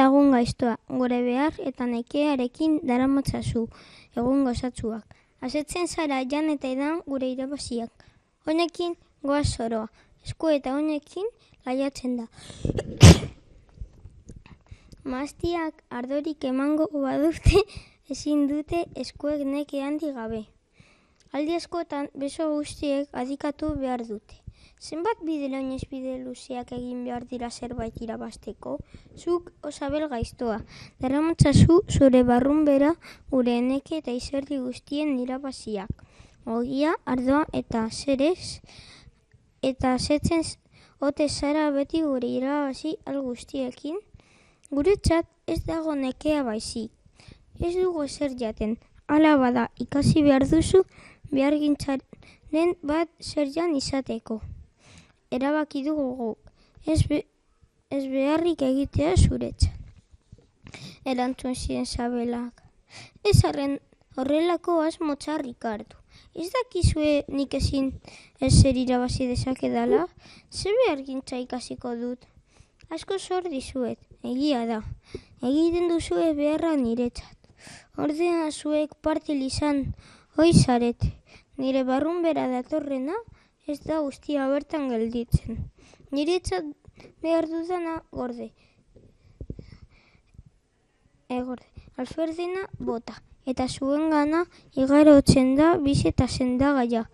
lagun gaiztoa, gure behar eta nekearekin daramatzazu, egun gozatzuak. Asetzen zara jan eta edan gure irabaziak. Honekin goaz zoroa, esku eta honekin laiatzen da. Maztiak ardorik emango badute, ezin dute eskuek neke handi gabe. Aldi askotan beso guztiek adikatu behar dute. Zenbat bide lainez bide luzeak egin behar dira zerbait irabazteko? Zuk osabel gaiztoa, daramatzazu zure barrunbera gure neke eta izerdi guztien irabaziak. Ogia, ardoa eta zerez, eta asetzen ote zara beti gure irabazi al guztiekin. Guretzat ez dago nekea baizik. Ez dugu ezer jaten, hala bada ikasi behar duzu behargintzaren bat zer jan izateko. Erabaki dugu guk, ez beharrik egitea zuretzat. Erantzun ziren sabelak. Ez horrelako asmo txarrik hartu. Ez dakizue nik ezin ezer irabazi dezakedala? Ze behargintza ikasiko dut? Asko zor dizuet, egia da. Egiten duzue beharra niretzat. Ordea zuek partil izan hoi zarete. Nire barrunbera datorrena ez da guztia bertan gelditzen. Niretzat behar dudana gorde. Alferdena bota. Eta zuen gana igarotzen da bizi eta sendagaia.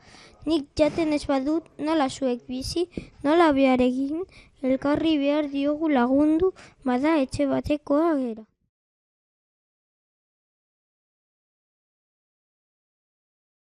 Nik jaten ez badut nola zuek bizi, nola behar egin, elkarri behar diogu lagundu, bada etxe batekoa gera.